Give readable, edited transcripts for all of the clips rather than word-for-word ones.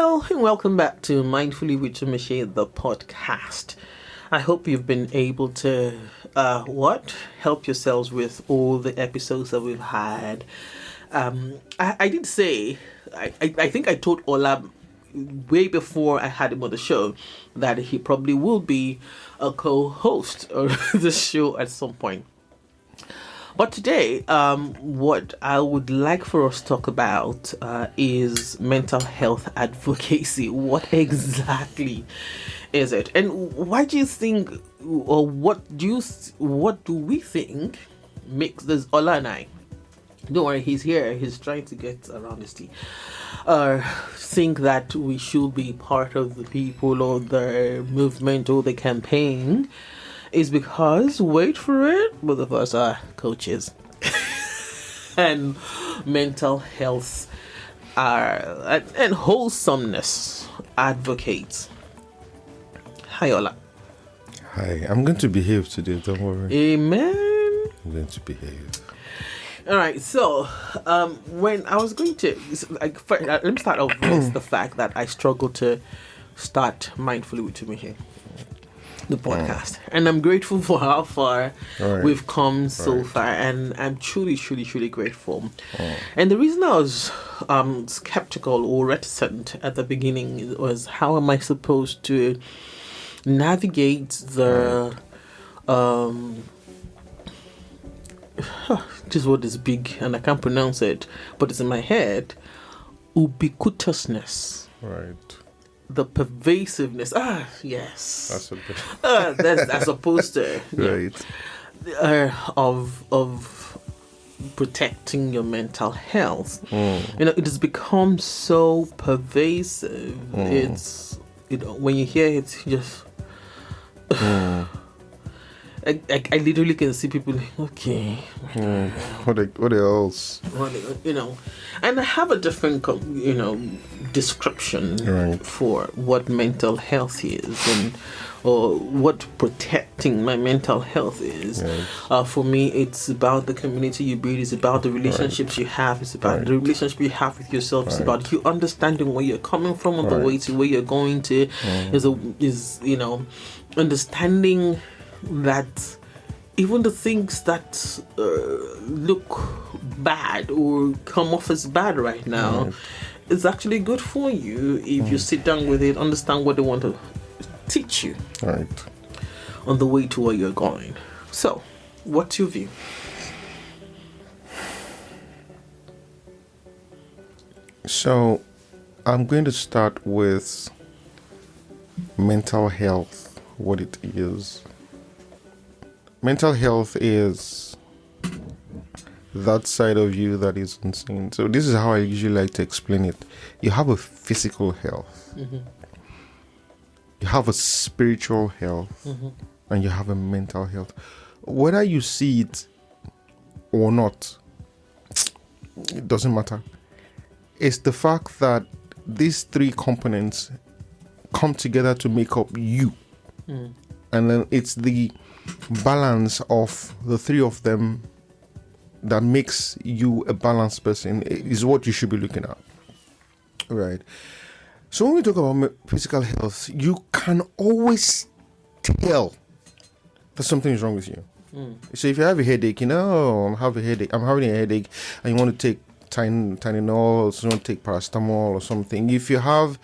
Hello and welcome back to Mindfully with Tunmise, the podcast. I hope you've been able to help yourselves with all the episodes that we've had. I did say I think I told Ola way before I had him on the show that he probably will be a co-host of the show at some point. But today, what I would like for us to talk about is mental health advocacy. What exactly is it? And why do you think, or what do we think makes this Ola and I? Don't worry, he's here. He's trying to get around his tea. Think that we should be part of the people or the movement or the campaign is because, wait for it, both of us are coaches and mental health and wholesomeness advocates. Hi, Ola. Hi, I'm going to behave today, don't worry. Amen. I'm going to behave. All right, so when I was going to, let me start off with the fact that I struggled to start Mindfully with Tunmise, the podcast, and I'm grateful for how far we've come so far, and I'm truly grateful. And the reason I was skeptical or reticent at the beginning was, how am I supposed to navigate the this word is big and I can't pronounce it, but it's in my head. Ubiquitousness. Right. The pervasiveness. Yes. That's a bit. That's as opposed to right. Of protecting your mental health. It has become so pervasive. It's when you hear it, you just. I literally can see people like, okay. What else? And I have a different, description for what mental health is or what protecting my mental health is. Right. For me, it's about the community you build. It's about the relationships you have. It's about the relationship you have with yourself. It's about you understanding where you're coming from on the way to where you're going to. Is understanding that even the things that look bad or come off as bad right now is actually good for you if you sit down with it, understand what they want to teach you on the way to where you're going. So, what's your view? So, I'm going to start with mental health, what it is. Mental health is that side of you that is insane. So this is how I usually like to explain it. You have a physical health. You have a spiritual health. And you have a mental health. Whether you see it or not, it doesn't matter. It's the fact that these three components come together to make up you. And then it's the balance of the three of them that makes you a balanced person is what you should be looking at. Right. So when we talk about physical health, you can always tell that something is wrong with you. So if you have a headache, I'm having a headache, and you want to take Tylenol, or you want to take paracetamol or something. If you have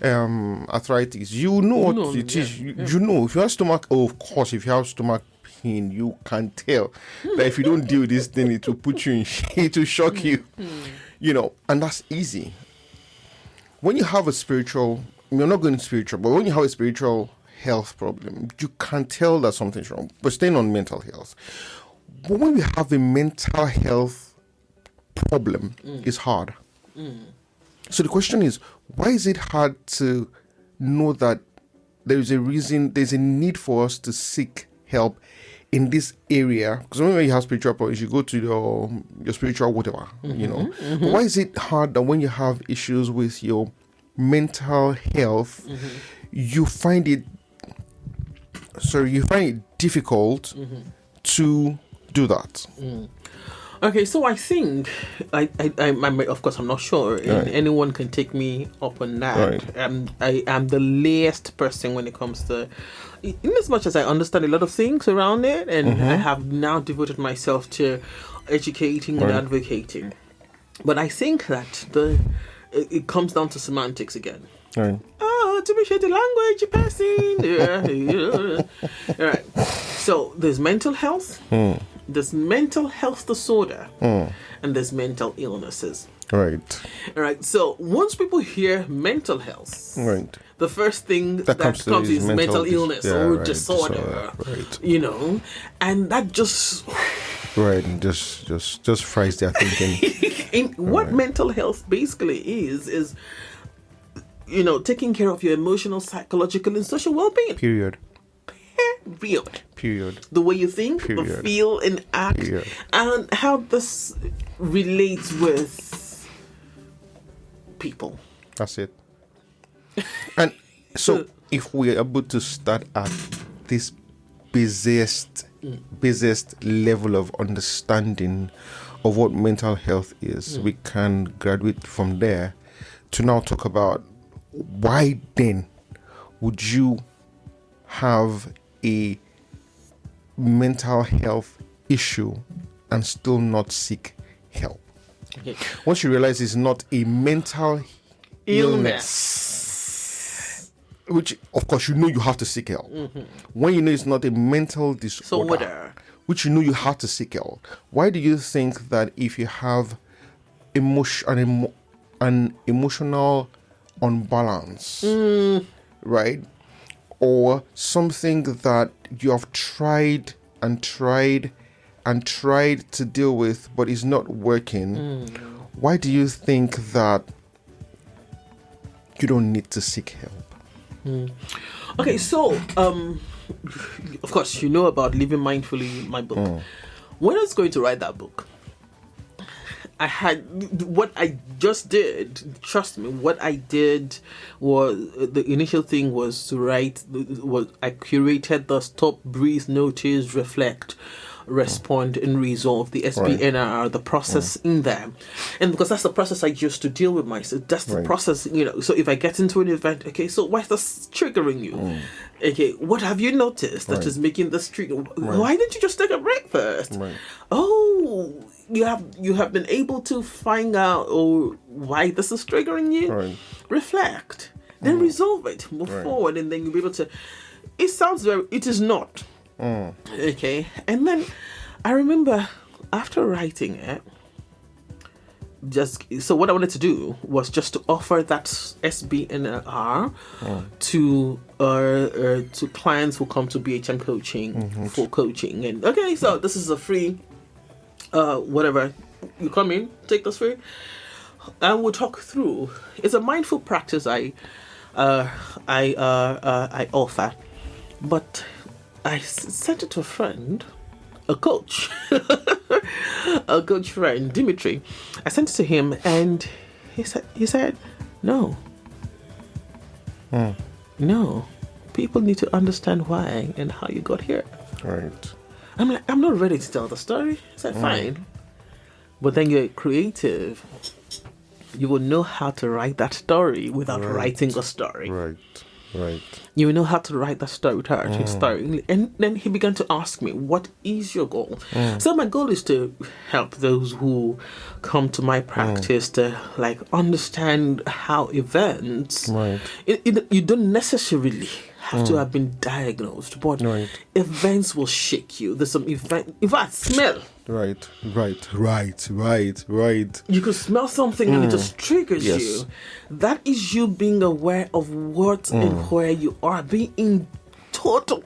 arthritis, you know what it is. You know. If you have stomach, of course, if you have stomach pain, you can tell that if you don't deal with this thing, it will put you in it will shock you. And that's easy. When you have a spiritual, you're not going spiritual, but when you have a spiritual health problem, you can tell that something's wrong. But staying on mental health. But when we have a mental health problem, is hard. So the question is, why is it hard to know that there's a need for us to seek help in this area? Because when you have spiritual problems, you go to your spiritual whatever, But why is it hard that when you have issues with your mental health, you find it difficult to do that? Okay, so I think I'm of course I'm not sure, and Right. anyone can take me up on that. Right. I am the layest person when it comes to, in as much as I understand a lot of things around it, and Mm-hmm. I have now devoted myself to educating and Right. advocating. But I think that it comes down to semantics again. Right. Oh, to be share the language passing. Yeah. All right. So there's mental health, there's mental health disorder, and there's mental illnesses. Right. All right. So once people hear mental health, Right. the first thing That comes to is mental illness or right, disorder. Right. You know, and that just Right. And just fries their thinking. what mental health basically is taking care of your emotional, psychological, and social well-being. Period. Period. The way you think, Period. feel, and act, Period. and how this relates with people. That's it. And so, if we're able to start at this busiest level of understanding of what mental health is, we can graduate from there to now talk about why then would you have a mental health issue and still not seek help. Okay. Once you realize it's not a mental Illness. which of course you know you have to seek help. When you know it's not a mental disorder, which you know you have to seek help, why do you think that if you have an emotional unbalance, right, or something that you have tried to deal with but is not working, why do you think that you don't need to seek help? Okay, so of course you know about Living Mindfully, my book. When I was going to write that book, I had what I just did. Trust me, what I did was the initial thing was to write. I curated the stop, breathe, notice, reflect, respond, and resolve, the SBNR, the process in there. And because that's the process I used to deal with myself, that's the process, So if I get into an event, okay, so why is this triggering you? Okay, what have you noticed that is making this trigger? Why didn't you just take a break first? Oh, you have been able to find out why this is triggering you. Reflect, then resolve it, move forward, and then you'll be able to. It is not. Okay, and then I remember after writing it, so what I wanted to do was just to offer that SBNR to clients who come to BHM coaching for coaching. And okay, so this is a free whatever, you come in, take this free, and we'll talk through. It's a mindful practice I offer, but I sent it to a friend, a coach, a coach friend, Dimitri. I sent it to him, and he said, no, people need to understand why and how you got here. Right. I'm like, I'm not ready to tell the story. I said, fine, but then you're creative. You will know how to write that story without writing a story. Right. You will know how to write that story without writing a story. And then he began to ask me, what is your goal? So my goal is to help those who come to my practice to understand how events, you don't necessarily have to have been diagnosed, but events will shake you. There's some event, in fact, smell. Right. You could smell something and it just triggers you. That is you being aware of what and where you are, being in total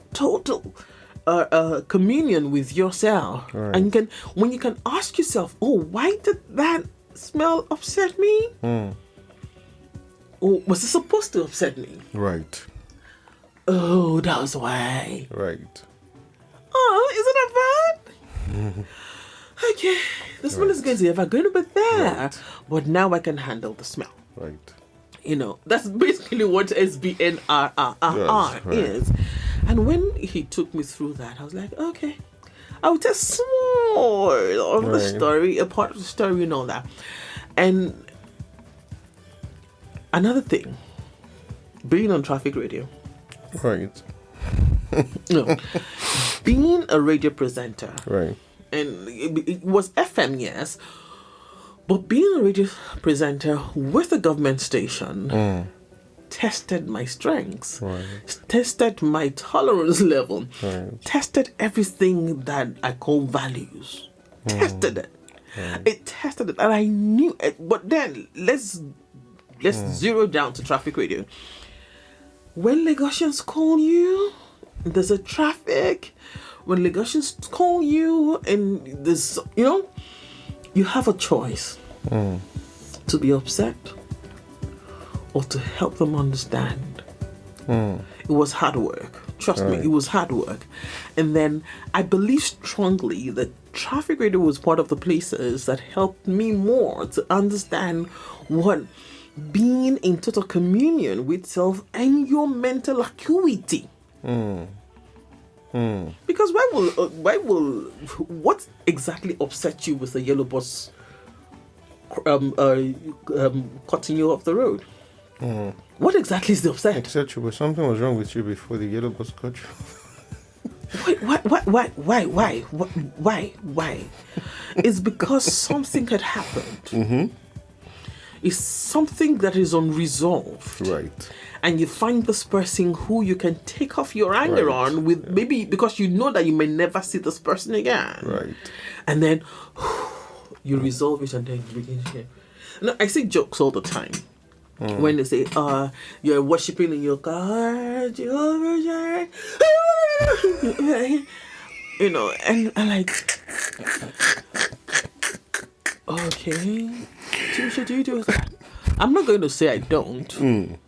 communion with yourself. And when you can ask yourself, why did that smell upset me? Or was it supposed to upset me? Right. Oh, that was why. Right. Oh, isn't that bad? Okay, this one is going to ever going to be there, but now I can handle the smell. Right. That's basically what SBNR is. And when he took me through that, I was like, okay, I would tell small of the story, a part of the story and all that. And another thing, being on traffic radio. Right. No. Being a radio presenter. Right. And it was FM, yes. But being a radio presenter with a government station tested my strengths, tested my tolerance level, tested everything that I call values. Tested it. It tested it, and I knew it. But then let's zero down to traffic radio. When Lagosians call you, there's a traffic. When Lagosians call you, and there's, you have a choice to be upset or to help them understand. It was hard work. Trust me, it was hard work. And then I believe strongly that traffic radio was one of the places that helped me more to understand what being in total communion with self and your mental acuity. Because why will what exactly upset you with the yellow bus cutting you off the road? What exactly is the upset? Except you, something was wrong with you before the yellow bus cut you. Why? It's because something had happened. It's something that is unresolved. Right. And you find this person who you can take off your anger on with, maybe because you know that you may never see this person again. Right. And then you resolve it and then you begin to. Now, I say jokes all the time. When they say, you're worshipping in your car, Jehovah, and I'm like, okay, Tunmise, do you do that? I'm not going to say I don't,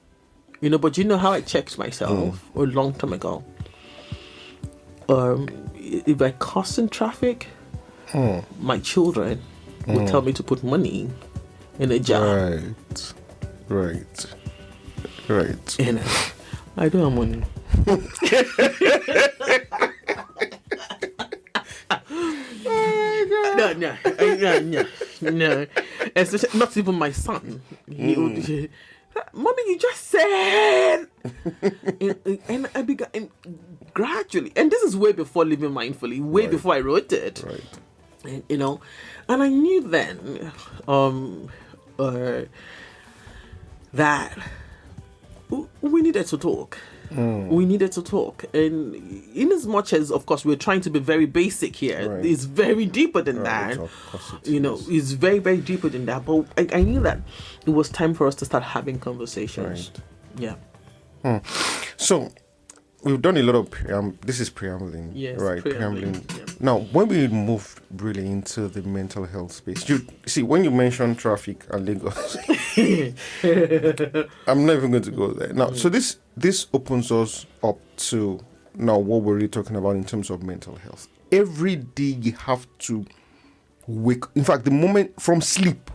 but you know how I checked myself a long time ago. If I cuss in traffic, my children would tell me to put money in a jar. Right. I don't have money. No. Especially not even my son. He would say, "Mommy, you just said," and I began gradually. And this is way before living mindfully, way before I wrote it. Right. And, and I knew then, that we needed to talk. We needed to talk. And in as much as, of course, we're trying to be very basic here, it's very deeper than that. It's very, very deeper than that. But I knew that it was time for us to start having conversations. Right. Yeah. So, we've done a lot of, this is preambling. Yes, right? Preambling. Yeah. Now, when we move really into the mental health space, you see, when you mention traffic and Lagos, I'm not even going to go there. Now, so this opens us up to now what we're really talking about in terms of mental health. Every day you have to wake, in fact, the moment from sleep,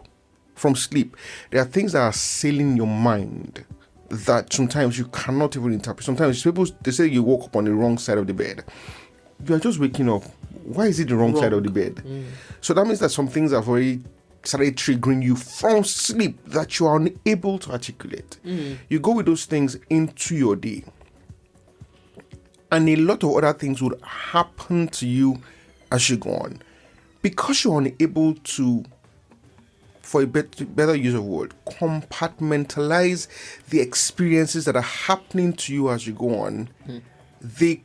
there are things that are sailing your mind that sometimes you cannot even interpret. Sometimes people, they say you woke up on the wrong side of the bed. You are just waking up. Why is it the wrong side of the bed? So that means that some things have already started triggering you from sleep that you are unable to articulate. You go with those things into your day, and a lot of other things would happen to you as you go on. Because you're unable to, for a better use of word, compartmentalize the experiences that are happening to you as you go on, they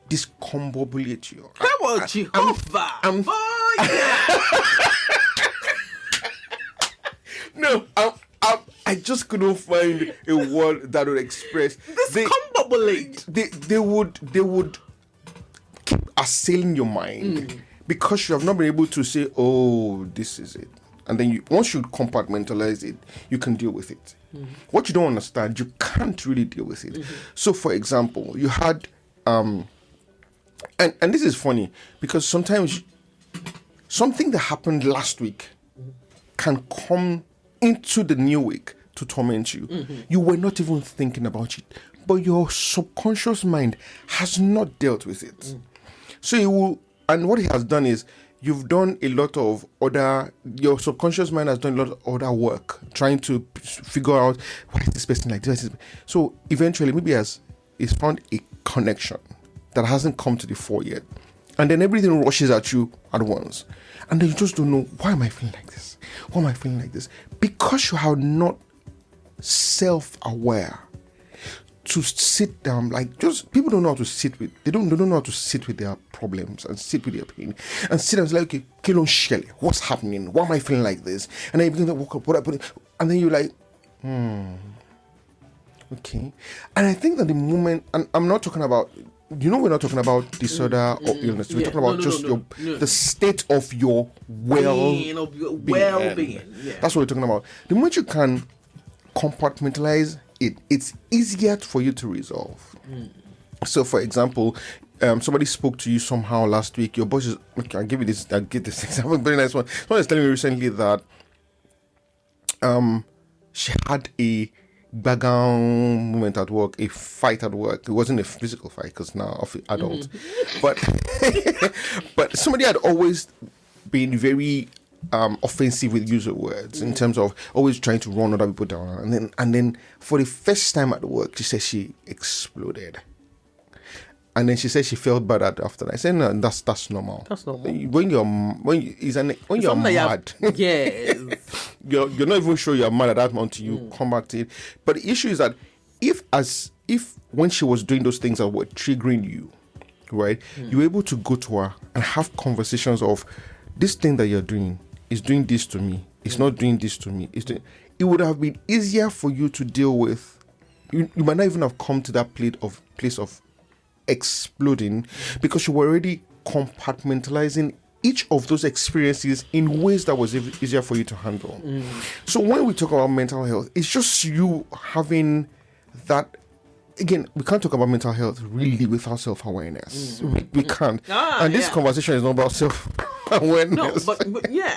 discombobulate you. How about Jehovah? No, I just couldn't find a word that would express. Discombobulate. They would keep assailing your mind because you have not been able to say, "Oh, this is it." And then once you compartmentalize it, you can deal with it. What you don't understand, you can't really deal with it. So, for example, you had, and this is funny because sometimes something that happened last week can come into the new week to torment you. You were not even thinking about it, but your subconscious mind has not dealt with it. So you will and what he has done is you've done a lot of other, your subconscious mind has done a lot of other work trying to figure out why is this person like this. So eventually maybe he's found a connection that hasn't come to the fore yet, and then everything rushes at you at once, and then you just don't know, why am I feeling like this? Why am I feeling like this? Because you are not self-aware to sit down. Like, just people don't know how to sit with, they don't know how to sit with their problems and sit with their pain and sit and say, like, okay, Kilon Shelley, what's happening? Why am I feeling like this? And then you begin to walk up, what happened? And then you're like, okay. And I think that the moment, and I'm not talking about, we're not talking about disorder or illness. We're talking about the state of your well-being. Yeah. That's what we're talking about. The moment you can compartmentalize it, it's easier for you to resolve. So, for example, somebody spoke to you somehow last week. Your boss is, okay, I'll give this example. Very nice one. Someone was telling me recently that she had a background moment at work, a fight at work. It wasn't a physical fight because now of adult, but somebody had always been very offensive with use of words in terms of always trying to run other people down, and then for the first time at work, she said she exploded. And then she said she felt bad after that. I said, no, that's normal. That's normal. When you're mad, yes, you're not even sure you're mad at that until you come back to it. But the issue is that if when she was doing those things that were triggering you, right, you were able to go to her and have conversations of, this thing that you're doing is doing this to me. It's not doing this to me. It would have been easier for you to deal with. You might not even have come to that place of exploding, because you were already compartmentalizing each of those experiences in ways that was easier for you to handle. So when we talk about mental health, it's just you having that. Again, we can't talk about mental health really without self-awareness. We can't. And this conversation is not about self-awareness. No, but yeah,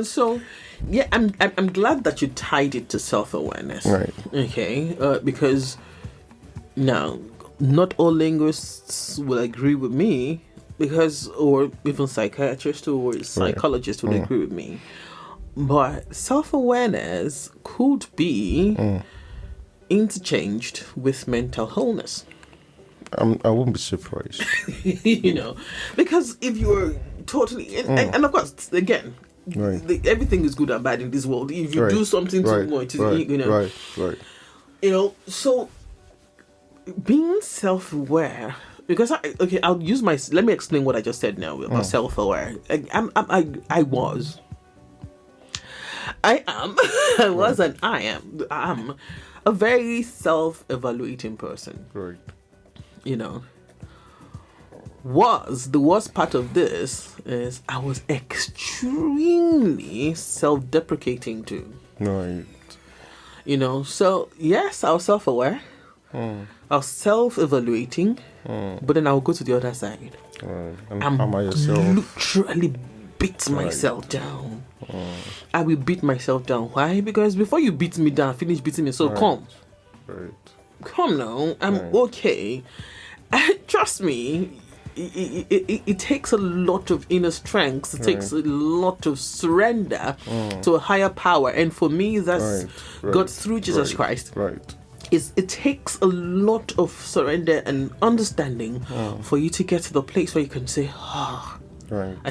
so yeah, I'm glad that you tied it to self-awareness. Right. Okay, because now, not all linguists will agree with me, or even psychiatrists or psychologists will agree with me. But self-awareness could be interchanged with mental wholeness. I wouldn't be surprised. Because if you're totally, and of course, again, everything is good and bad in this world. If you do something too much, so being self-aware, because let me explain what I just said now about self-aware. I am, I'm a very self-evaluating person. Right. The worst part of this is I was extremely self-deprecating too. Right. So yes, I was self-aware. I was self-evaluating, but then I'll go to the other side. Right. And I'm literally beat myself down. I will beat myself down. Why? Because before you beat me down, finish beating me. So come. Right. Come now. I'm okay. Trust me, it takes a lot of inner strength. It takes a lot of surrender to a higher power. And for me, that's God through Jesus Christ. Right. It takes a lot of surrender and understanding for you to get to the place where you can say, I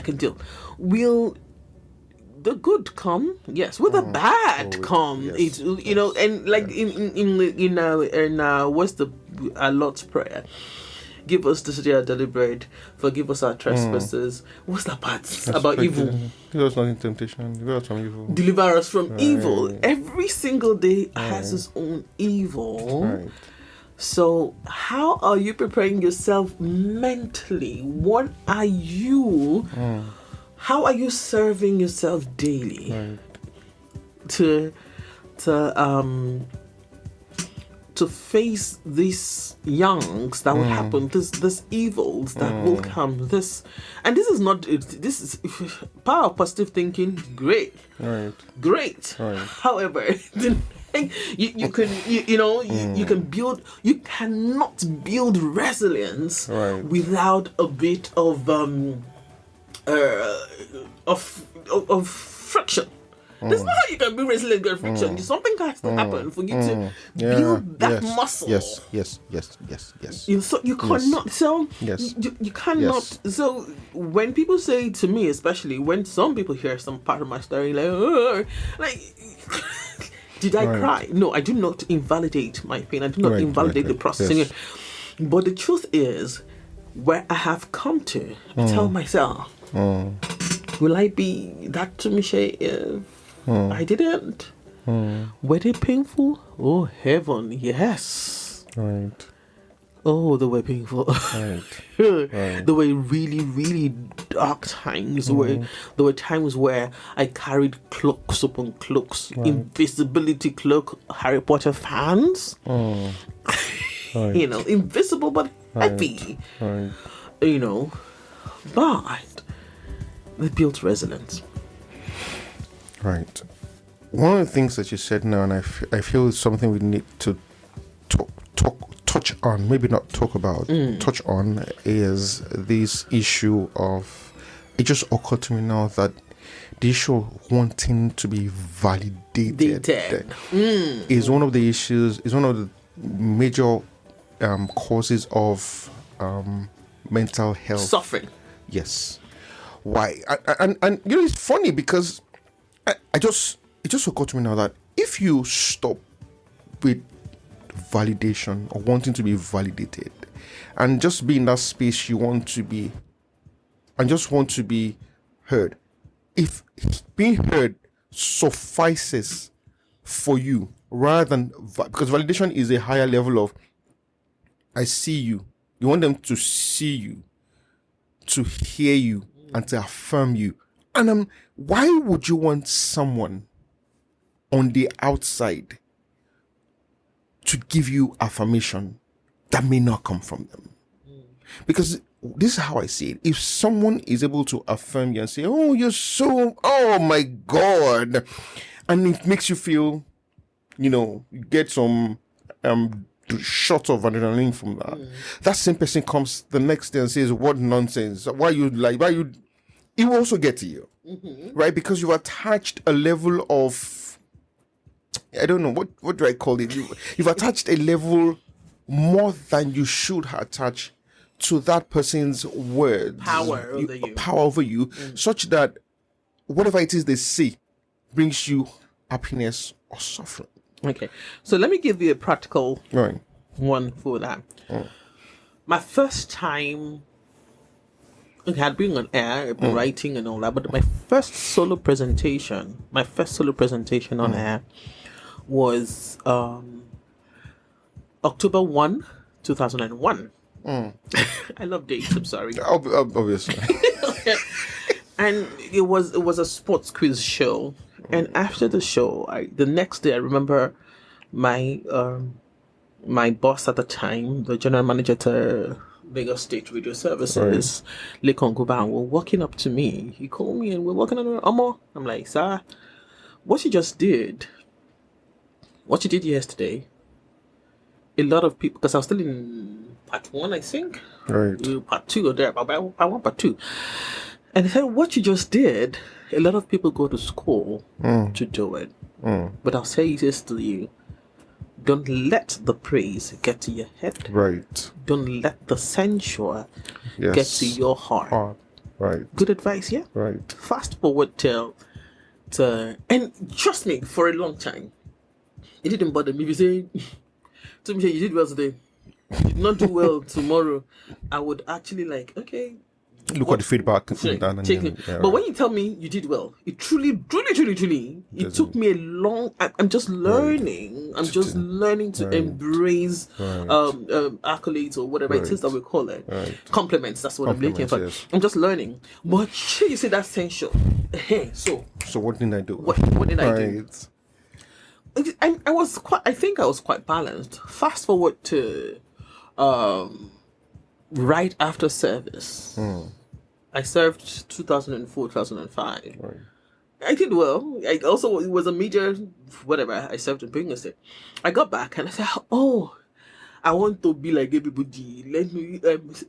can deal. Will the good come? Yes. Will the bad come? Yes. And like in what's the Lord's Prayer? Give us this day our daily bread. Forgive us our trespasses. What's that part about evil? Give us not in temptation. Deliver us from evil. Deliver us from evil. Every single day has its own evil. Right. So how are you preparing yourself mentally? What are you? How are you serving yourself daily to face these youngs that will happen, this evils that will come, this is not, this is power of positive thinking, great. However, you cannot build resilience without a bit of of friction. That's not how you can be resilient against friction. Something has to happen for you to build that muscle. Yes. You cannot. So Yes. you cannot. Yes. So when people say to me, especially when some people hear some part of my story, like, "Oh," like, did I cry? No, I do not invalidate my pain. I do not invalidate the processing. Yes. But the truth is, where I have come to, I tell myself, will I be that Tunmise if I didn't? Were they painful? Oh, heaven, yes. Right. Oh, they were painful. Right. There were really, really dark times where there were times where I carried cloaks upon cloaks, invisibility cloak, Harry Potter fans. You know, invisible but heavy. Right. You know, but they built resilience. Right. One of the things that you said now, and I feel it's something we need to touch on, maybe not talk about, touch on, is this issue of, it just occurred to me now that the issue of wanting to be validated is one of the issues, is one of the major causes of mental health Suffering. Yes. Why? And you know, it's funny because it just occurred to me now that if you stop with validation or wanting to be validated and just be in that space you want to be and just want to be heard, if being heard suffices for you rather than because validation is a higher level of I see you want them to see you, to hear you, and to affirm you. And why would you want someone on the outside to give you affirmation that may not come from them? Because this is how I see it. If someone is able to affirm you and say, "Oh, you're so, oh my God," and it makes you feel, you know, you get some shot of adrenaline from that. That same person comes the next day and says, "What nonsense? Why you?" It will also get to you, right? Because you've attached a level of, I don't know, what do I call it? You've attached a level more than you should attach to that person's words. Power over you, such that whatever it is they say brings you happiness or suffering. Okay, so let me give you a practical one for that. My first time, okay, I'd been on air, I'd been writing and all that, but my first solo presentation on air was October 1, 2001. I love dates, I'm sorry. Obviously. And it was a sports quiz show. And after the show, the next day, I remember my boss at the time, the general manager to Lagos State Radio Services, Lekon Guban, were walking up to me. He called me and we're walking on Omo. I'm like, "Sir, what you did yesterday, a lot of people," because I was still in part 1, I think. Part 2 or there, but I want part 2. And he said, "What you just did, a lot of people go to school to do it. But I'll say this to you. Don't let the praise get to your head. Right. Don't let the censure get to your heart." Right. Good advice, yeah? Right. Fast forward to and trust me, for a long time, it didn't bother me. If you say, "Tunmise, you did well today. You did not do well tomorrow," I would actually okay. Look at the feedback. But when you tell me you did well, it truly, it took me a long. I'm just learning. I'm just learning to embrace accolades or whatever it is that we call it. Compliments. That's what I'm looking for. Yes. I'm just learning. But you say that's essential. So what did I do? What did I do? I think I was quite balanced. Fast forward to right after service. I served 2004, 2005. Right. I did well. It was a major, whatever, I served in Tunmise. I got back and I said, "Oh, I want to be like everybody. Let me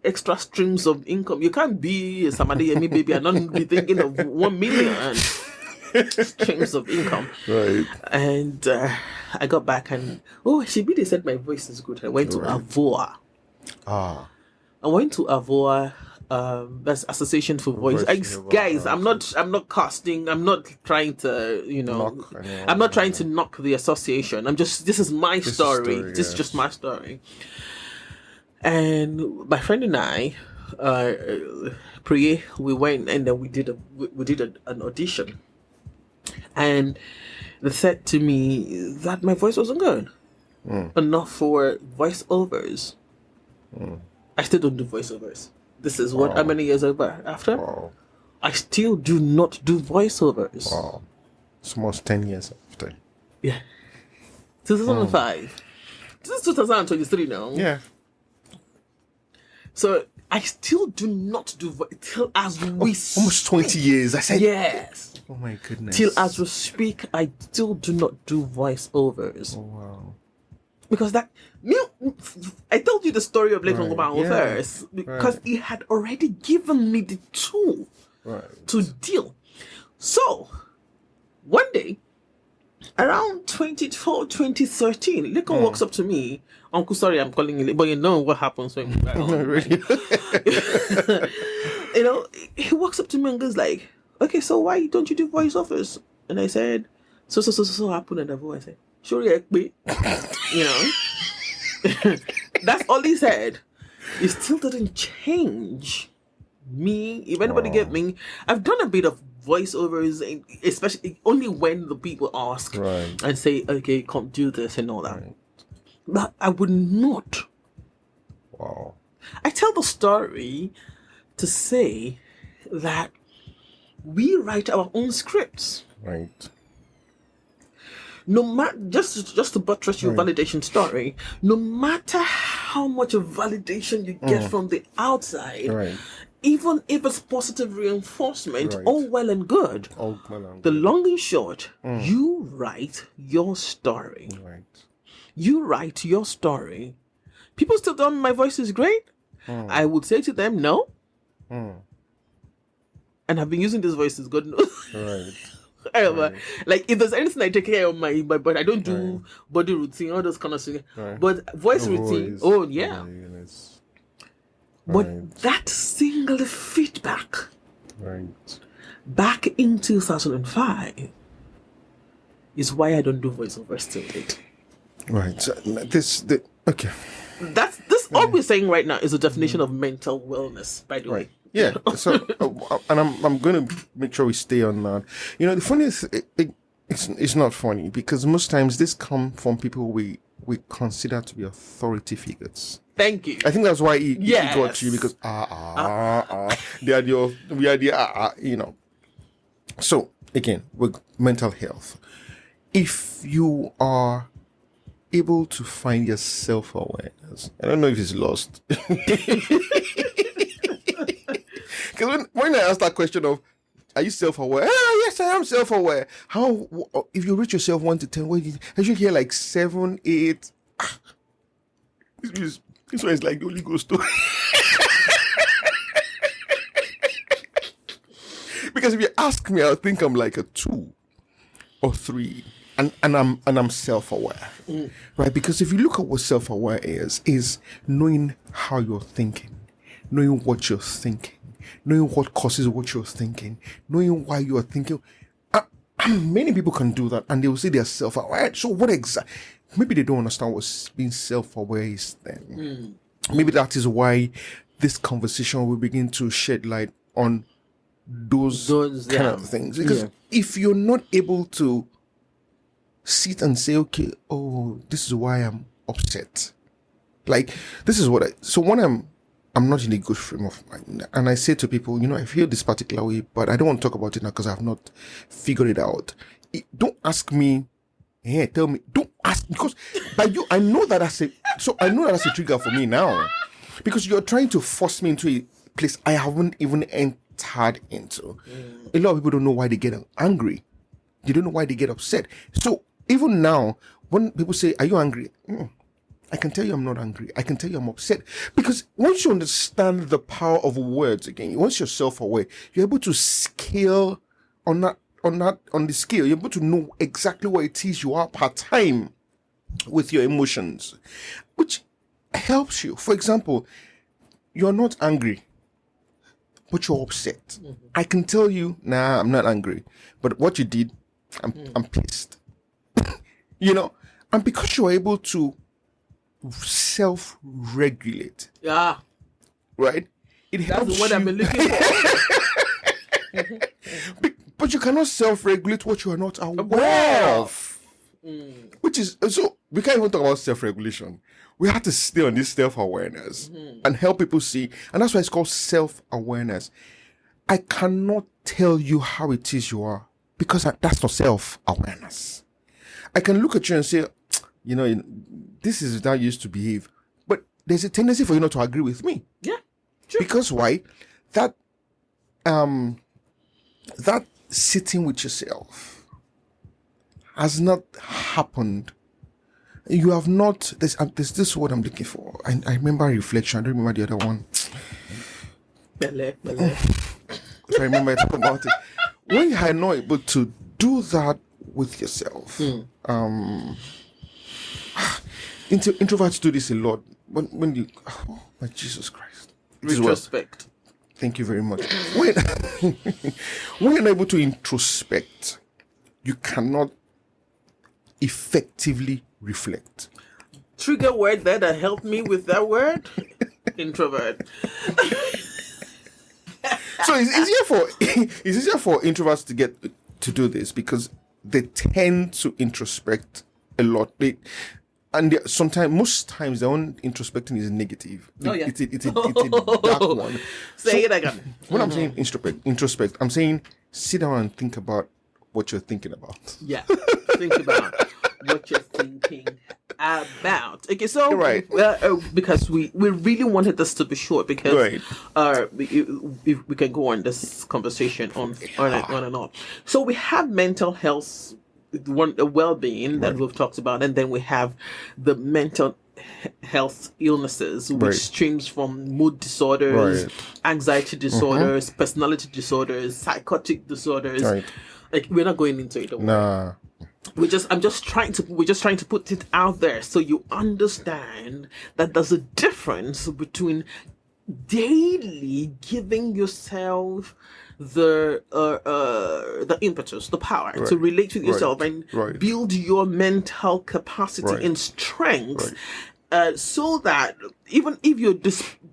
extra streams of income. You can't be somebody, me baby, and not be thinking of 1 million streams of income. Right. And I got back and they said my voice is good. I went to Avoa. I went to Avoa. That's Association for Voice. Guys, I'm not casting. I'm not trying to, I'm not trying to knock the association. This is my story. This is just my story. And my friend and I, we went and then we did an audition, and they said to me that my voice wasn't good enough for voiceovers. I still don't do voiceovers. This is how many years after? Wow. I still do not do voiceovers. Wow. It's almost 10 years after. Yeah. 2005. This is 2023 now. Yeah. So I still do not do till as we almost 20 years. I said yes. Oh my goodness. Till as we speak, I still do not do voiceovers. Oh wow. Because I told you the story of Leighton Gomao first, because he had already given me the tool to deal. So, one day, around 2013, Leighton walks up to me. Uncle, sorry, I'm calling you, but you know what happens when he walks up to me and goes like, okay, so why don't you do voiceovers? And I said, so happened at the voice. I said, sure, that's all he said. It still didn't change me. If anybody get me, I've done a bit of voiceovers, especially only when the people ask and say, okay, come do this and all that. But I would not. Wow. I tell the story to say that we write our own scripts. Right. No matter, just to buttress your validation story, no matter how much of validation you get from the outside, even if it's positive reinforcement, all well and good. The long and short, you write your story. Right. You write your story. People still tell me my voice is great. I would say to them, no. And I've been using this voice as good news. Right. Like if there's anything I take care of my body, I don't do body routine, all those kind of things. But voice routine, But that single feedback back in 2005 is why I don't do voiceovers till date. Right. So okay. All we're saying right now is a definition of mental wellness, by the way. Yeah. So, and I'm going to make sure we stay on that. The funny is, it's not funny because most times this come from people we consider to be authority figures. Thank you. I think that's why he got you, because we are the So again, with mental health, if you are able to find your self-awareness, I don't know if it's lost. Because when I ask that question of, are you self-aware? Yes, I am self-aware. How, if you rate yourself 1 to 10, I should hear like 7, 8. This one is like the Holy Ghost story. Because if you ask me, I think I'm like a 2 or 3. And I'm self-aware. Right? Because if you look at what self-aware is knowing how you're thinking, knowing what you're thinking, knowing what causes what you're thinking, knowing why you're thinking. Many people can do that and they will say they're self-aware. So what exactly? Maybe they don't understand what being self-aware is then. Maybe that is why this conversation will begin to shed light on those kind of things. Because if you're not able to sit and say, okay, this is why I'm upset. Like, this is what so when I'm not in a good frame of mind, and I say to people, I feel this particular way, but I don't want to talk about it now because I've not figured it out. Don't ask me, tell me, don't ask, because by you, I know that as a trigger for me now, because you're trying to force me into a place I haven't even entered into. A lot of people don't know why they get angry. They don't know why they get upset. So even now, when people say, are you angry? I can tell you I'm not angry. I can tell you I'm upset. Because once you understand the power of words again, once you're self-aware, you're able to scale on the scale. You're able to know exactly where it is you are per time with your emotions, which helps you. For example, you're not angry, but you're upset. Mm-hmm. I can tell you, nah, I'm not angry. But what you did, I'm pissed. And because you're able to self-regulate. Yeah. Right? It helps. That's what I've been looking for. But you cannot self-regulate what you are not aware of. Which is, so we can't even talk about self-regulation. We have to stay on this self-awareness and help people see. And that's why it's called self-awareness. I cannot tell you how it is you are because that's not self-awareness. I can look at you and say, this is how you used to behave. But there's a tendency for you not to agree with me. Yeah. True. Because why? That sitting with yourself has not happened. You have not. There's this word I'm looking for. I remember reflection. I don't remember the other one. If I remember about it. When you are not able to do that with yourself, introverts do this a lot. When you, oh my Jesus Christ, retrospect. Thank you very much. When you're not able to introspect, you cannot effectively reflect. Trigger word there that helped me with that word. Introvert. So it's easier for introverts to get to do this because they tend to introspect a lot. Most times their own introspecting is negative. Oh, yeah. It's a dark one. Say it again. When I'm saying introspect, I'm saying sit down and think about what you're thinking about. Yeah, think about what you're thinking about. Okay, so right. Because we really wanted this to be short because we can go on this conversation on and on. So we have mental health, well-being that we've talked about, and then we have the mental health illnesses, which streams from mood disorders, anxiety disorders, personality disorders, psychotic disorders. Right. Like, we're not going into it. Nah. We're just trying to put it out there so you understand that there's a difference between daily giving yourself the impetus, the power to relate with yourself and build your mental capacity and strength, so that even if you're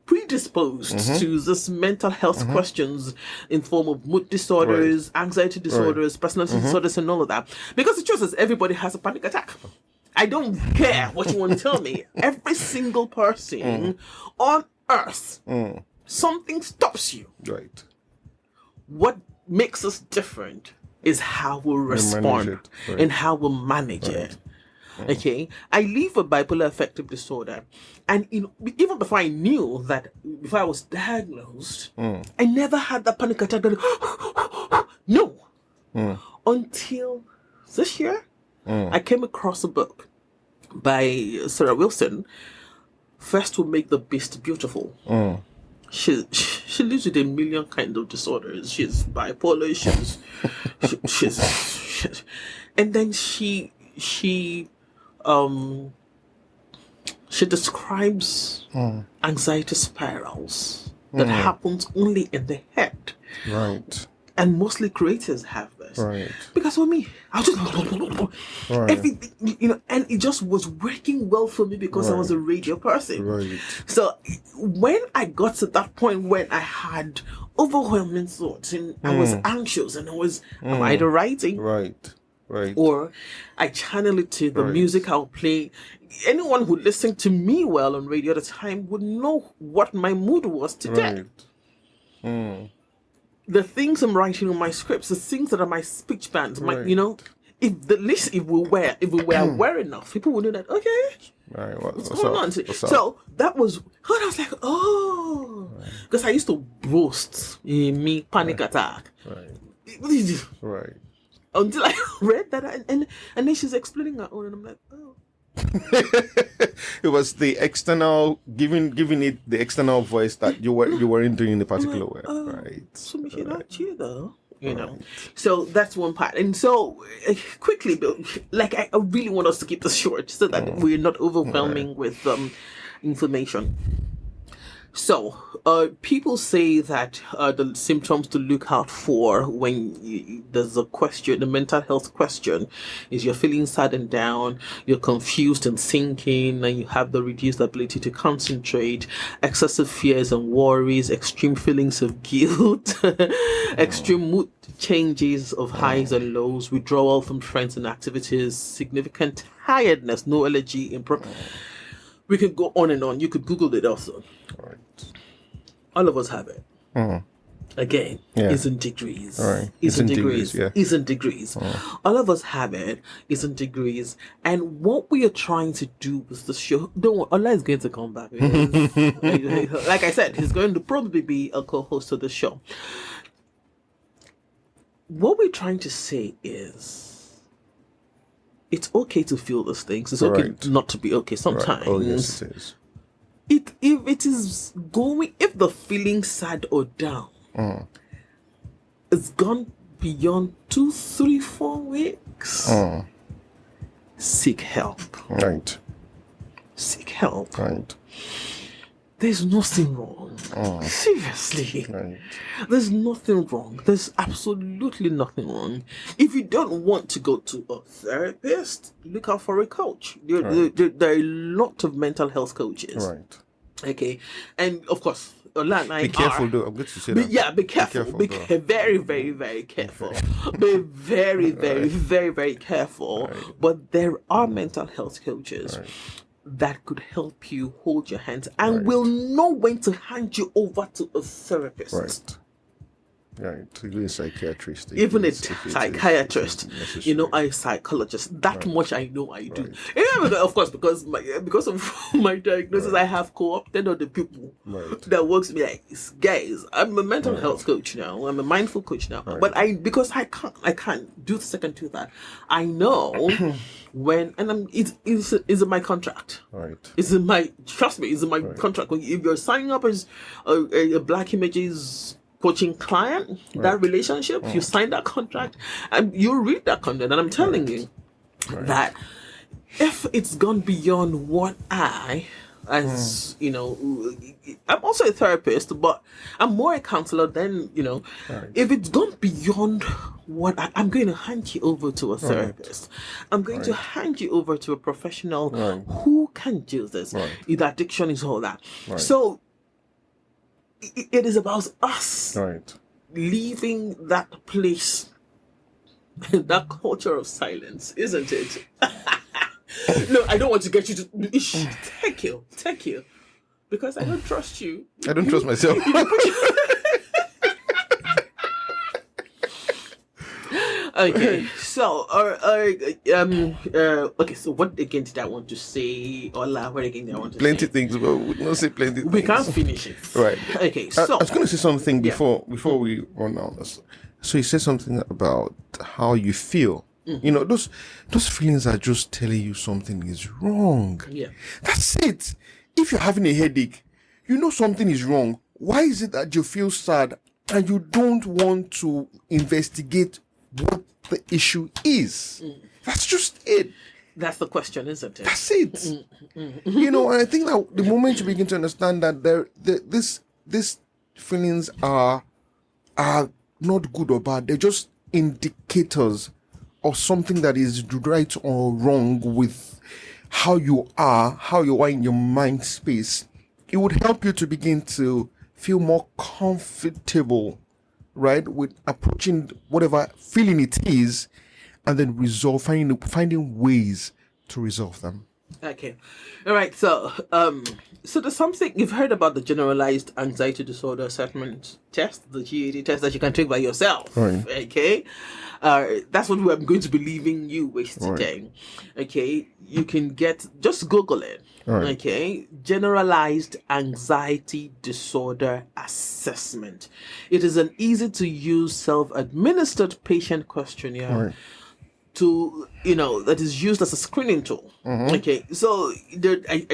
predisposed to this mental health questions in form of mood disorders, anxiety disorders, personality disorders, and all of that, because the truth is everybody has a panic attack. I don't care what you want to tell me. Every single person on earth, something stops you. Right. What makes us different is how we respond and how we manage it. Okay, I live with bipolar affective disorder, and even before I knew that, before I was diagnosed, I never had that panic attack. No, until this year, I came across a book by Sarah Wilson. First, will make the beast beautiful. She lives with a million kinds of disorders. She's bipolar. She's and then she describes anxiety spirals that happens only in the head. Right. And mostly creators have this. Right. Because for me, I was just everything, and it just was working well for me because I was a radio person. Right. So when I got to that point when I had overwhelming thoughts and I was anxious and I was I'm either writing, or I channel it to the music I'll play. Anyone who listened to me well on radio at the time would know what my mood was today. The things I'm writing on my scripts, the things that are my speech bands, if we were aware enough, people would know that. Okay, what's going on? So that was, and I was like, because I used to boast in me panic attack. Right. Until I read that, and then she's explaining her own, and I'm like, It was the external giving it the external voice that you weren't doing in a particular way, right? So Michelle, not you though. You know, so that's one part. And so quickly, Bill, like I really want us to keep this short so that we're not overwhelming with information. So people say that the symptoms to look out for when there's a question, the mental health question, is you're feeling sad and down, you're confused and thinking, and you have the reduced ability to concentrate, excessive fears and worries, extreme feelings of guilt, extreme mood changes of highs and lows, withdrawal from friends and activities, significant tiredness, no energy, we could go on and on. You could Google it also. Right. All of us have it. Again, it's in degrees. Right. It's in degrees. It's in degrees. All of us have it. It's in degrees. And what we are trying to do with the show, don't worry, Ola is going to come back. Like I said, he's going to probably be a co-host of the show. What we're trying to say is, it's okay to feel those things. It's okay not to be okay sometimes. Oh, yes, it is. If the feeling sad or down, it's gone beyond 2, 3, 4 weeks, seek help. Right. Seek help. Right. There's nothing wrong. Seriously. Right. There's nothing wrong. There's absolutely nothing wrong. If you don't want to go to a therapist, look out for a coach. There are a lot of mental health coaches. Right. Okay. And of course, Ola and I be careful, though. I'm going to say that. Yeah, be careful. Be very, very, very careful. Be very, very, very, very careful. Right. But there are mental health coaches that could help you hold your hands and will know when to hand you over to a therapist. Right. Right. Even a psychiatrist. Even a psychiatrist. A psychologist. That much I know I do. Yeah, of course, because of my diagnosis, I have co-opted other people that works with me. Like, guys, I'm a mental health coach now. I'm a mindful coach now. But because I can't do the second to that. I know when, and it's in my contract. Right. Trust me, it's in my contract. If you're signing up as a Black Images coaching client, that relationship, you sign that contract and you read that contract, and I'm telling you that if it's gone beyond what I'm also a therapist, but I'm more a counselor than, if it's gone beyond what I'm going to hand you over to a therapist. I'm going to hand you over to a professional who can do this. If addiction is all that. So it is about us leaving that place, that culture of silence, isn't it? No, I don't want to get you to take you, because I don't trust you. I don't trust myself. Okay, so so what again did I want to say? Ola, what again did I want to say? Plenty things, but we don't say plenty things. We can't finish it. Right. Okay, so I was going to say something before we run on this. So you said something about how you feel. Those feelings are just telling you something is wrong. Yeah. That's it. If you're having a headache, you know something is wrong. Why is it that you feel sad and you don't want to investigate what the issue is? That's just it. That's the question, isn't it? That's it. And I think that the moment you begin to understand that these feelings are not good or bad, they're just indicators of something that is right or wrong with how you are in your mind space. It would help you to begin to feel more comfortable, right, with approaching whatever feeling it is, and then finding ways to resolve them. Okay, all right. So, there's something you've heard about the Generalized Anxiety Disorder Assessment Test, the GAD test that you can take by yourself. Right. Okay, that's what I'm going to be leaving you with today. Right. Okay, you can just Google it. Right. Okay, Generalized Anxiety Disorder Assessment. It is an easy to use self-administered patient questionnaire. Right. that is used as a screening tool. Okay, so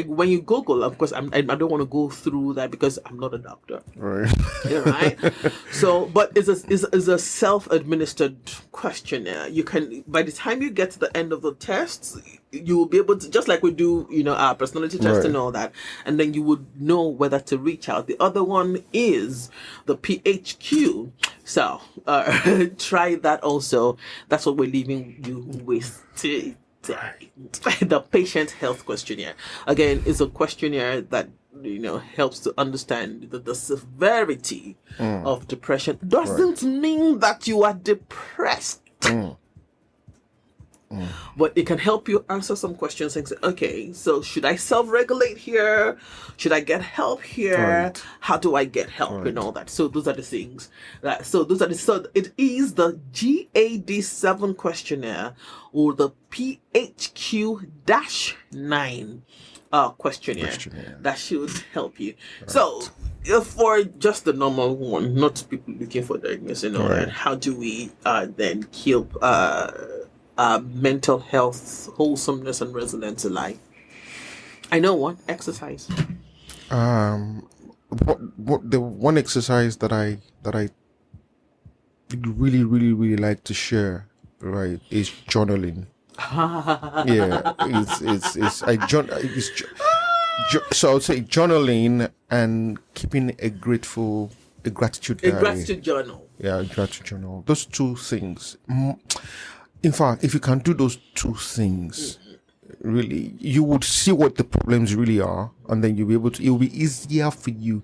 when you Google, of course, I don't want to go through that because I'm not a doctor. Right. Yeah, right. So, but it's a self-administered questionnaire. You can, by the time you get to the end of the test, you will be able to, just like we do, our personality test Right. and all that, and then you would know whether to reach out. The other one is the PHQ. So, try that also. That's what we're leaving you with today. The patient health questionnaire. Again, it's a questionnaire that helps to understand the severity of depression. Doesn't mean that you are depressed. But it can help you answer some questions and say, okay, so should I self-regulate here? Should I get help here? Right. How do I get help and all that? So those are the things. So it is the GAD-7 questionnaire or the PHQ-9 questionnaire that should help you. Right. So for just the normal one, not people looking for diagnosis and all that, how do we then keep mental health, wholesomeness, and resilience alive? I know one exercise. What the one exercise that I really, really, really like to share, right, is journaling. Yeah, so I would say journaling and keeping a gratitude diary. A gratitude journal. Yeah, a gratitude journal. Those two things. In fact, if you can do those two things, really, you would see what the problems really are, and then you'll be able to. It will be easier for you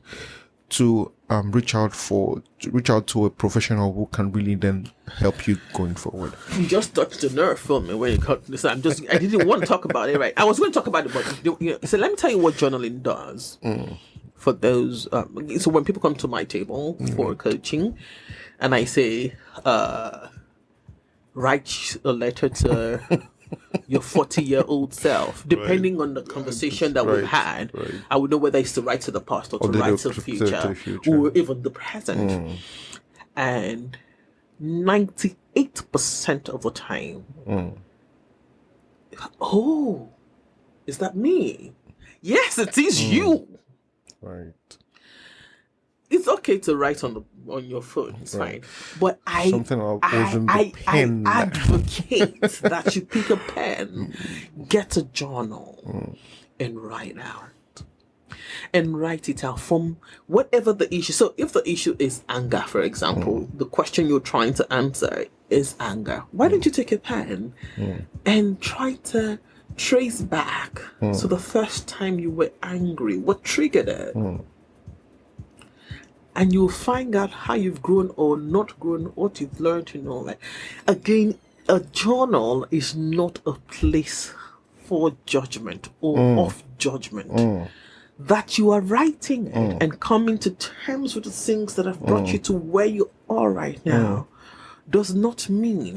to reach out to a professional who can really then help you going forward. You just touched the nerve for me when you cut this. I didn't want to talk about it, right? I was going to talk about it, but so let me tell you what journaling does for those. So when people come to my table for coaching, and I say, write a letter to your 40-year-old self, depending on the conversation that we've had, I would know whether it's to write to the past or to write to the future, or even the present. And 98% of the time, oh, is that me? Yes, it is you. Right. It's okay to write on your phone. It's fine, but I advocate that you pick a pen, get a journal, and write out. And write it out from whatever the issue. So if the issue is anger, for example, the question you're trying to answer is anger. Why don't you take a pen and try to trace back to the first time you were angry? What triggered it? And you'll find out how you've grown or not grown, what you've learned and all that. Again, a journal is not a place for judgment or of judgment. That you are writing it and coming to terms with the things that have brought you to where you are right now does not mean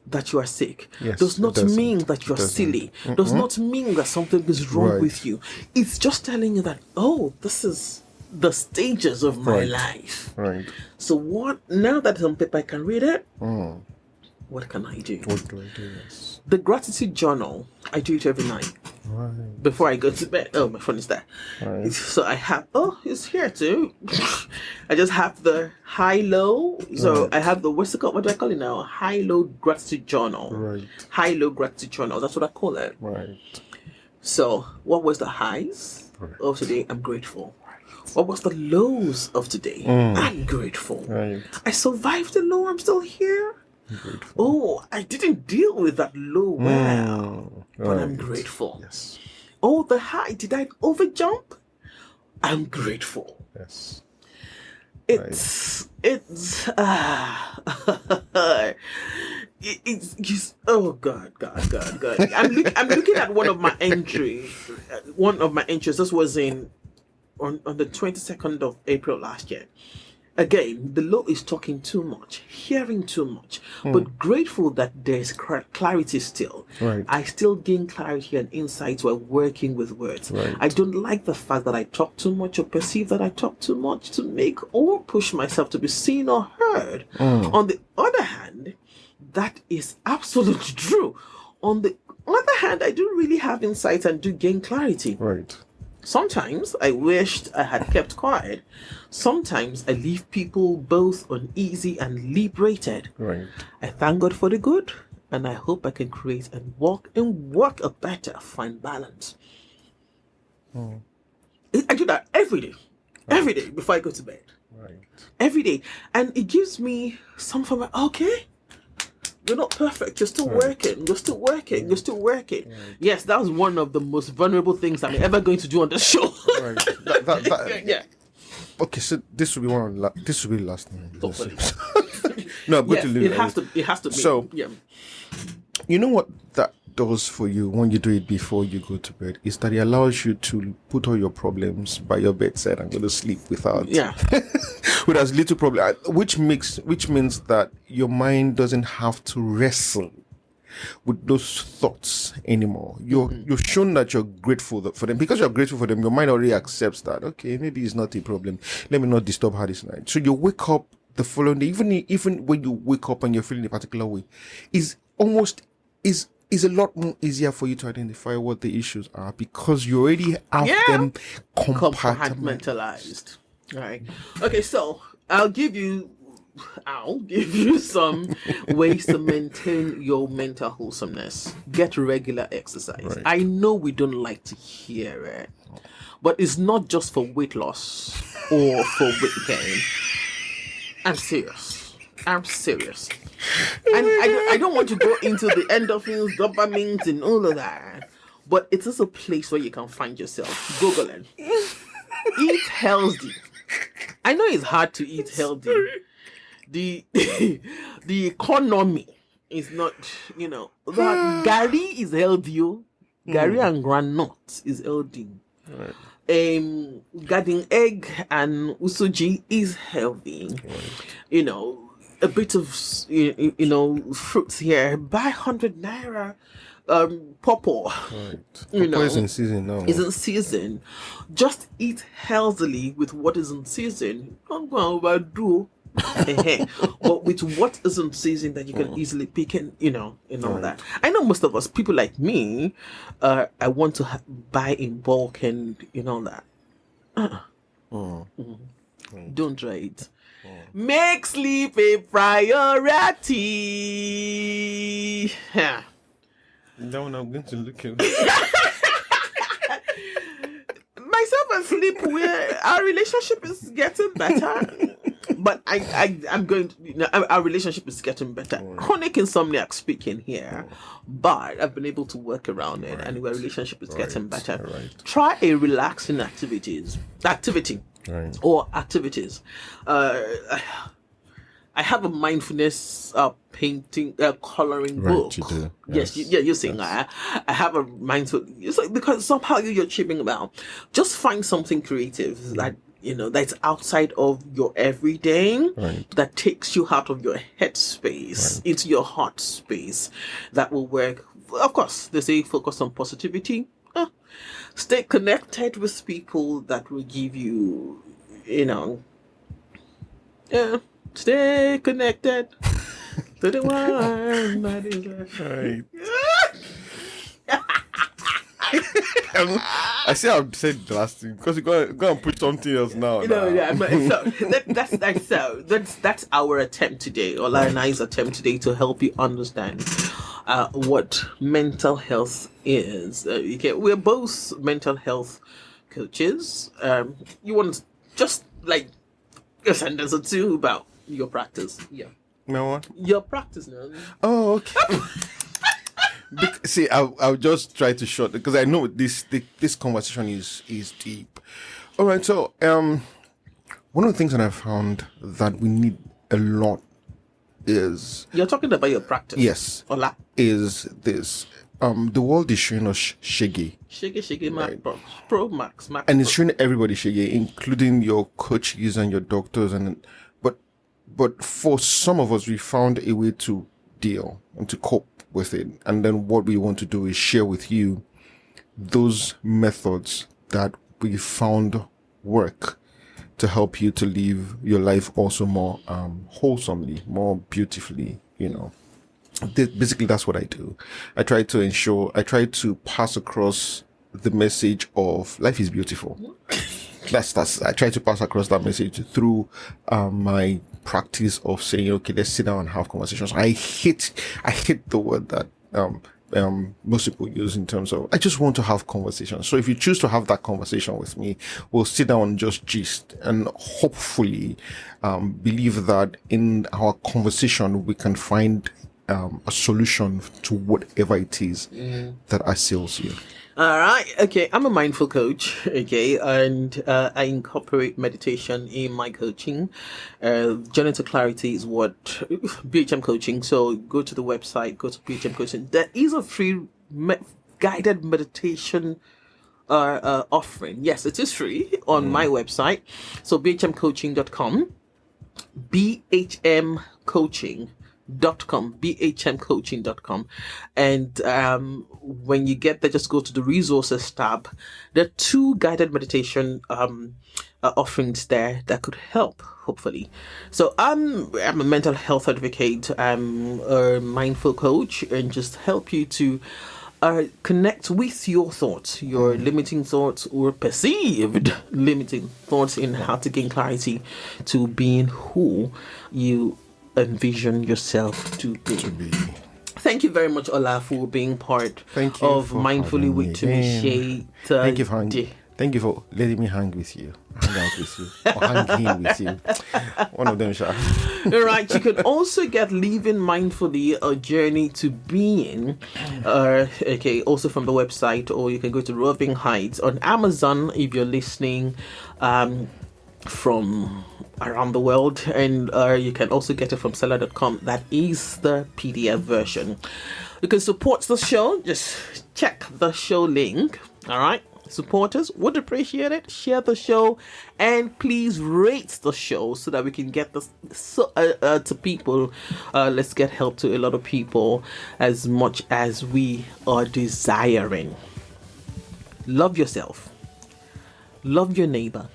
that you are sick. Yes, does not mean that you are silly. Does not mean that something is wrong with you. It's just telling you that, oh, this is the stages of my life. Right. So what, now that it's on paper, I can read it. What can I do? What do I do? Yes. The gratitude journal, I do it every night. Right. Before I go to bed. Oh, my phone is there. Right. So I have, it's here too. I just have the high-low. So I have the, what do I call it now? High-low gratitude journal. Right. High-low gratitude journal. That's what I call it. Right. So what was the highs of today? I'm grateful. What was the lows of today? I'm grateful. Right. I survived the low. I'm still here. Oh, I didn't deal with that low well, but I'm grateful. Yes. Oh, the high. Did I overjump? I'm grateful. Yes. It's oh God. I'm looking at one of my entries. This was on the 22nd of April last year. Again, the law is talking too much, hearing too much, but grateful that there's clarity still. Right. I still gain clarity and insights while working with words. Right. I don't like the fact that I talk too much or perceive that I talk too much to make or push myself to be seen or heard. On the other hand, that is absolutely true. on the other hand, I do really have insight and do gain clarity. Right. Sometimes I wished I had kept quiet. Sometimes I leave people both uneasy and liberated. Right. I thank God for the good, and I hope I can create and work a better fine balance. I do that every day. Every day before I go to bed. Right. Every day. And it gives me some form of, okay, you're not perfect. You're still working. You're still working. You're still working. Right. Yes, that was one of the most vulnerable things I'm ever going to do on the show. Right. Yeah. Okay, so this will be this will be the last time. No, I'm going to leave it has to be. So, yeah. You know what that does for you when you do it before you go to bed is that it allows you to put all your problems by your bedside and go to sleep without with as little problem, which means that your mind doesn't have to wrestle with those thoughts anymore. You've shown that you're grateful for them. Because you're grateful for them, your mind already accepts that, okay, maybe it's not a problem, let me not disturb her this night. So you wake up the following day, even when you wake up and you're feeling a particular way, is a lot more easier for you to identify what the issues are because you already have them compartmentalized. Right. Okay, so I'll give you some ways to maintain your mental wholesomeness. Get regular exercise. Right. I know we don't like to hear it, but it's not just for weight loss or for weight gain. I'm serious. And I don't want to go into the endorphins, dopamines, and all of that. But it is a place where you can find yourself. Google it. Eat healthy. I know it's hard to eat healthy. The economy is not, that Gary is healthy. Gary and granite is healthy. Right. Garden egg and usoji is healthy. Right. A bit of fruits here. Buy 100 naira pawpaw. Right. Pawpaw is in season now. Is in season. Just eat healthily with what is in season. Don't go overdo. But with what is in season that you can easily pick and all that. I know most of us, people like me, I want to buy in bulk and that. Don't try it. Make sleep a priority. That one I'm going to look at. Myself and sleep, our relationship is getting better. But I'm going to, our relationship is getting better. Chronic insomniac speaking here, but I've been able to work around it, and our relationship is getting better. Right. Try a relaxing activity. Right. Or activities. I have a mindfulness painting, coloring book. You do. Yes, you're saying that. I have a mindful. It's like because somehow you're chipping about. Just find something creative that that's outside of your everyday, that takes you out of your head space into your heart space. That will work. Of course, they say focus on positivity. Stay connected with people that will give you, stay connected to the one that is right. I say I've said the last thing because you're going to put something else now. That's our attempt today, Ola and I's attempt today to help you understand what mental health is. We're both mental health coaches. You want to just like a sentence or two about your practice? Yeah. No what? Your practice now. Oh, okay. See, I'll just try to short because I know this conversation is deep. All right, so one of the things that I found that we need a lot is you're talking about your practice. Yes, Ola. Is this the world is showing us shaggy, right. Pro Max, and it's showing everybody shaggy, including your coaches and your doctors, but for some of us, we found a way to deal and to cope with it, and then what we want to do is share with you those methods that we found work to help you to live your life also more wholesomely, more beautifully, Basically, that's what I do. I try to pass across the message of life is beautiful. I try to pass across that message through my practice of saying, okay, let's sit down and have conversations. I hate the word that most people use in terms of, I just want to have conversations. So if you choose to have that conversation with me, we'll sit down and just gist, and hopefully believe that in our conversation we can find a solution to whatever it is that assails you. All right. Okay. I'm a mindful coach. Okay. And I incorporate meditation in my coaching. Journey to Clarity is what BHM coaching. So go to the website, go to BHM coaching. There is a free guided meditation offering. Yes, it is free on my website. So bhmcoaching.com, bhmcoaching.com, and when you get there, just go to the resources tab. There are 2 guided meditation offerings there that could help, hopefully. So I'm a mental health advocate, I'm a mindful coach, and just help you to connect with your thoughts, your limiting thoughts or perceived limiting thoughts, in how to gain clarity to being who you envision yourself to be. Thank you very much, Ola, for being part of Mindfully with Tunmise. Thank you for letting me hang with you. Hang out with you. Or hang with you. One of them, Sha. All right. You can also get Living Mindfully, a journey to being. Also from the website, or you can go to Roving Heights on Amazon if you're listening from around the world, and you can also get it from seller.com. That is the PDF version. You can support the show. Just check the show link. All right. Supporters would appreciate it. Share the show, and please rate the show so that we can get this to people. Let's get help to a lot of people as much as we are desiring. Love yourself. Love your neighbor.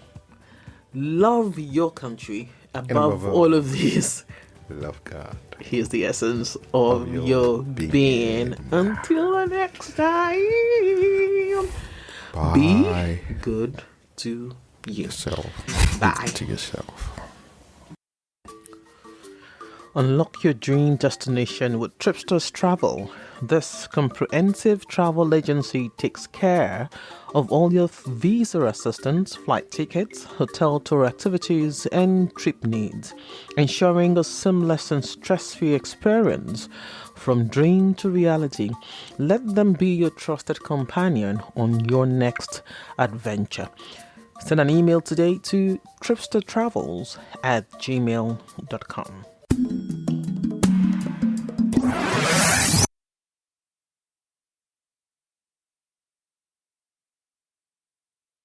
Love your country. Above all of these, love God. Here's the essence of your being. Until the next time. Bye. Be good to yourself. Bye. To yourself. Unlock your dream destination with Tripsters Travel. This comprehensive travel agency takes care of all your visa assistance, flight tickets, hotel tour activities, and trip needs, ensuring a seamless and stress-free experience from dream to reality. Let them be your trusted companion on your next adventure. Send an email today to tripstertravels@gmail.com.